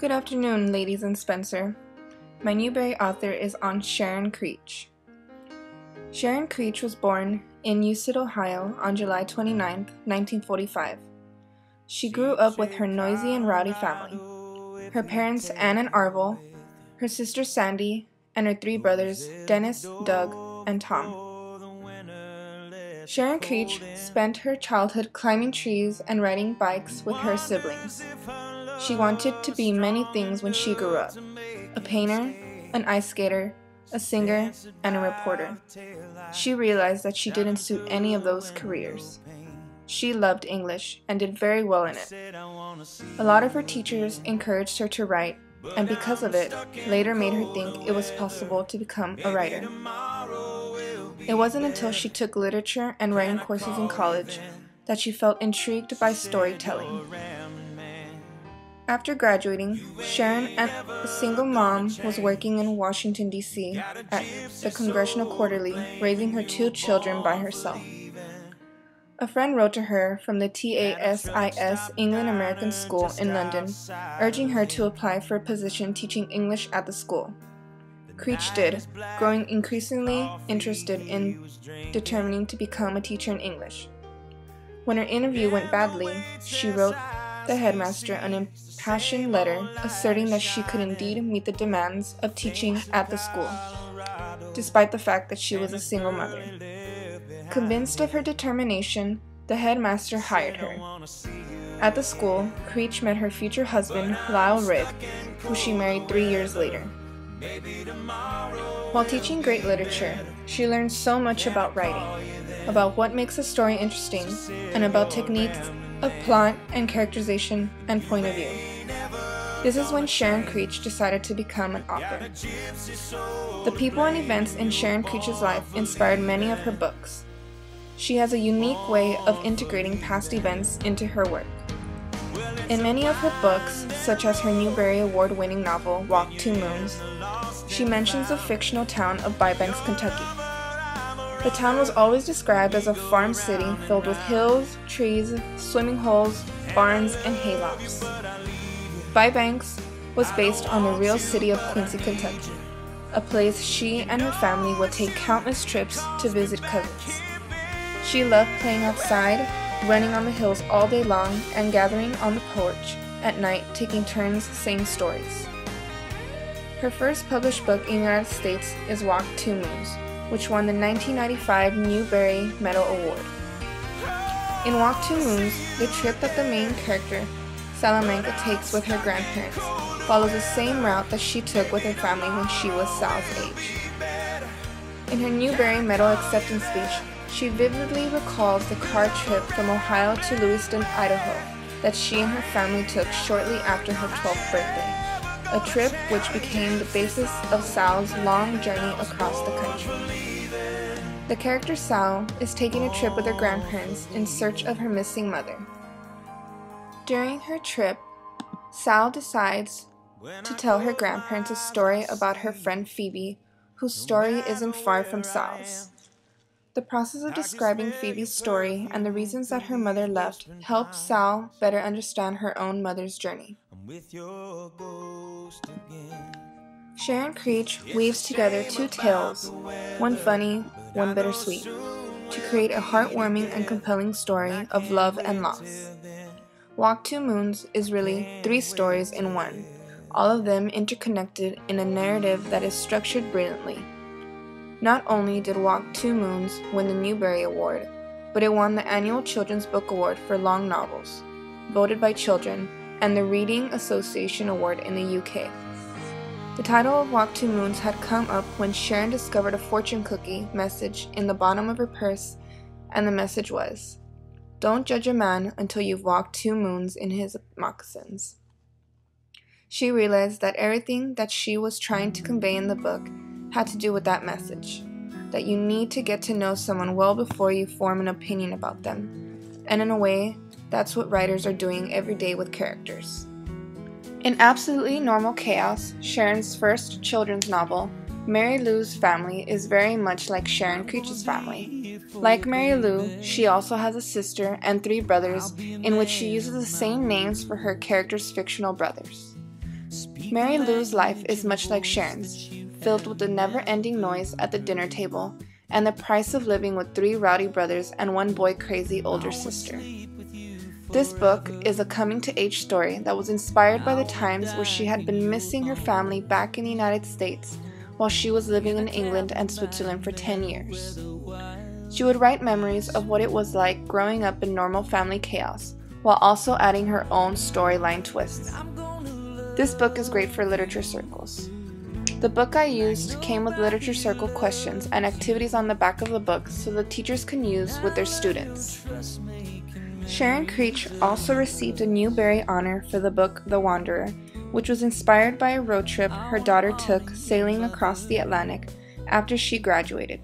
Good afternoon, ladies and Spencer. My Newberry author is on Sharon Creech. Sharon Creech was born in Used, Ohio on July 29, 1945. She grew up with her noisy and rowdy family. Her parents, Ann and Arvel, her sister Sandy, and her three brothers, Dennis, Doug, and Tom. Sharon Creech spent her childhood climbing trees and riding bikes with her siblings. She wanted to be many things when she grew up: a painter, an ice skater, a singer, and a reporter. She realized that she didn't suit any of those careers. She loved English and did very well in it. A lot of her teachers encouraged her to write, and because of it, later made her think it was possible to become a writer. It wasn't until she took literature and writing courses in college that she felt intrigued by storytelling. After graduating, Sharon, a single mom, was working in Washington, D.C. at the Congressional Quarterly, raising her two children by herself. A friend wrote to her from the TASIS England American School in London, urging her to apply for a position teaching English at the school. Creech did, growing increasingly interested in determining to become a teacher in English. When her interview went badly, she wrote the headmaster an impassioned letter asserting that she could indeed meet the demands of teaching at the school, despite the fact that she was a single mother. Convinced of her determination, the headmaster hired her. At the school, Creech met her future husband, Lyle Rigg, who she married 3 years later. While teaching great literature, she learned so much about writing, about what makes a story interesting, and about techniques of plot and characterization and point of view. This is when Sharon Creech decided to become an author. The people and events in Sharon Creech's life inspired many of her books. She has a unique way of integrating past events into her work. In many of her books, such as her Newbery Award-winning novel, Walk 2 Moons, she mentions the fictional town of Bybanks, Kentucky. The town was always described as a farm city filled with hills, trees, swimming holes, barns, and haylofts. Bybanks was based on the real city of Quincy, Kentucky, a place she and her family would take countless trips to visit cousins. She loved playing outside, running on the hills all day long, and gathering on the porch at night, taking turns saying stories. Her first published book in the United States is Walk 2 Moons, which won the 1995 Newbery Medal Award. In Walk 2 Moons, the trip that the main character, Salamanca, takes with her grandparents follows the same route that she took with her family when she was Sal's age. In her Newbery Medal acceptance speech, she vividly recalls the car trip from Ohio to Lewiston, Idaho, that she and her family took shortly after her 12th birthday, a trip which became the basis of Sal's long journey across the country. The character Sal is taking a trip with her grandparents in search of her missing mother. During her trip, Sal decides to tell her grandparents a story about her friend Phoebe, whose story isn't far from Sal's. The process of describing Phoebe's story and the reasons that her mother left helps Sal better understand her own mother's journey. Sharon Creech weaves together two tales, one funny, one bittersweet, to create a heartwarming and compelling story of love and loss. Walk 2 Moons is really 3 stories in one, all of them interconnected in a narrative that is structured brilliantly. Not only did Walk 2 Moons win the Newbery Award, but it won the annual Children's Book Award for long novels, voted by children, and the Reading Association Award in the UK. The title of Walk 2 Moons had come up when Sharon discovered a fortune cookie message in the bottom of her purse, and the message was, "Don't judge a man until you've walked 2 moons in his moccasins." She realized that everything that she was trying to convey in the book had to do with that message, that you need to get to know someone well before you form an opinion about them, and in a way, that's what writers are doing every day with characters. In Absolutely Normal Chaos, Sharon's first children's novel, Mary Lou's family is very much like Sharon Creech's family. Like Mary Lou, she also has a sister and 3 brothers in which she uses the same names for her character's fictional brothers. Mary Lou's life is much like Sharon's, filled with the never-ending noise at the dinner table and the price of living with 3 rowdy brothers and 1 boy-crazy older sister. This book is a coming-to-age story that was inspired by the times where she had been missing her family back in the United States while she was living in England and Switzerland for 10 years. She would write memories of what it was like growing up in normal family chaos, while also adding her own storyline twists. This book is great for literature circles. The book I used came with literature circle questions and activities on the back of the book so the teachers can use with their students. Sharon Creech also received a Newbery Honor for the book The Wanderer, which was inspired by a road trip her daughter took sailing across the Atlantic after she graduated.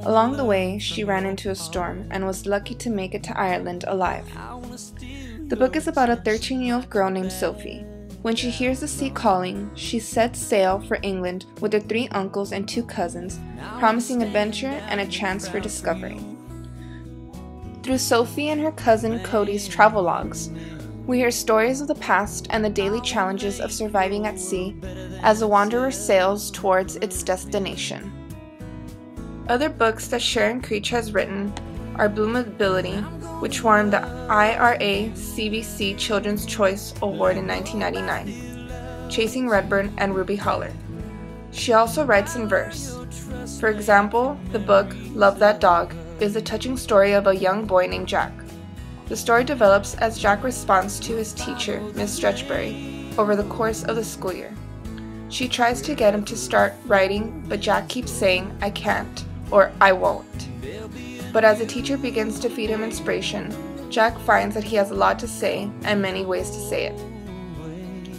Along the way, she ran into a storm and was lucky to make it to Ireland alive. The book is about a 13-year-old girl named Sophie. When she hears the sea calling, she sets sail for England with her 3 uncles and 2 cousins, promising adventure and a chance for discovery. Through Sophie and her cousin Cody's travelogues, we hear stories of the past and the daily challenges of surviving at sea as the wanderer sails towards its destination. Other books that Sharon Creech has written are Bloomability, which won the IRA CBC Children's Choice Award in 1999, Chasing Redburn, and Ruby Holler. She also writes in verse. For example, the book Love That Dog is a touching story of a young boy named Jack. The story develops as Jack responds to his teacher, Miss Stretchberry, over the course of the school year. She tries to get him to start writing, but Jack keeps saying, "I can't," or "I won't." But as the teacher begins to feed him inspiration, Jack finds that he has a lot to say and many ways to say it.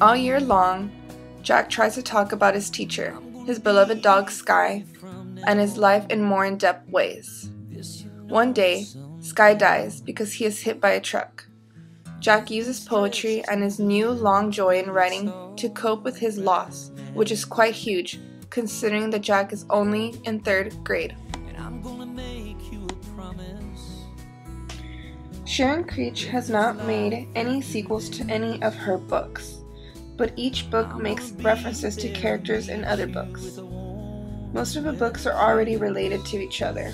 All year long, Jack tries to talk about his teacher, his beloved dog Sky, and his life in more in-depth ways. One day, Sky dies because he is hit by a truck. Jack uses poetry and his new long joy in writing to cope with his loss, which is quite huge, considering that Jack is only in 3rd grade. Sharon Creech has not made any sequels to any of her books, but each book makes references to characters in other books. Most of the books are already related to each other.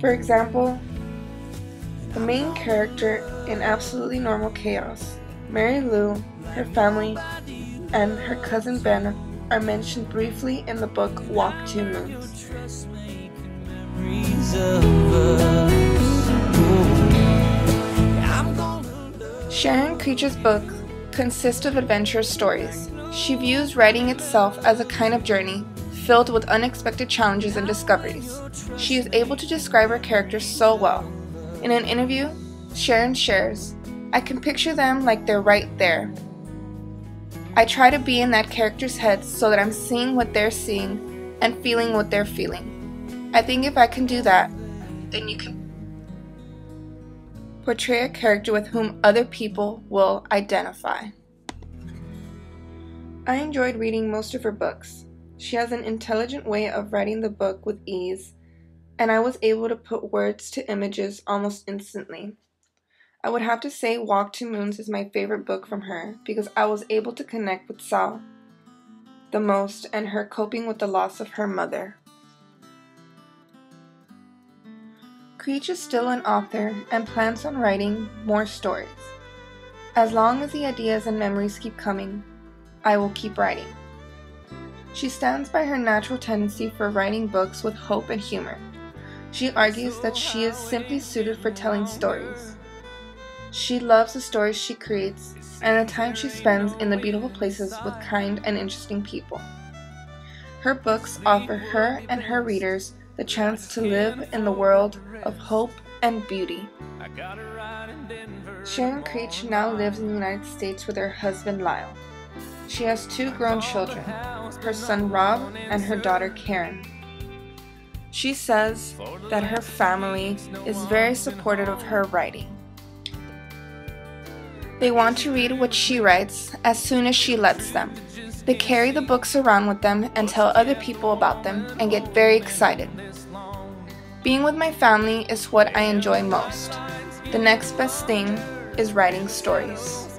For example, the main character in Absolutely Normal Chaos, Mary Lou, her family, and her cousin Ben are mentioned briefly in the book Walk 2 Moons. Sharon Creech's books consist of adventure stories. She views writing itself as a kind of journey, filled with unexpected challenges and discoveries. She is able to describe her characters so well. In an interview, Sharon shares, "I can picture them like they're right there. I try to be in that character's head so that I'm seeing what they're seeing and feeling what they're feeling. I think if I can do that, then you can portray a character with whom other people will identify." I enjoyed reading most of her books. She has an intelligent way of writing the book with ease, and I was able to put words to images almost instantly. I would have to say Walk 2 Moons is my favorite book from her because I was able to connect with Sal the most and her coping with the loss of her mother. Creech is still an author and plans on writing more stories. As long as the ideas and memories keep coming, I will keep writing. She stands by her natural tendency for writing books with hope and humor. She argues that she is simply suited for telling stories. She loves the stories she creates and the time she spends in the beautiful places with kind and interesting people. Her books offer her and her readers the chance to live in the world of hope and beauty. Sharon Creech now lives in the United States with her husband Lyle. She has 2 grown children, her son Rob and her daughter Karen. She says that her family is very supportive of her writing. They want to read what she writes as soon as she lets them. They carry the books around with them and tell other people about them and get very excited. Being with my family is what I enjoy most. The next best thing is writing stories.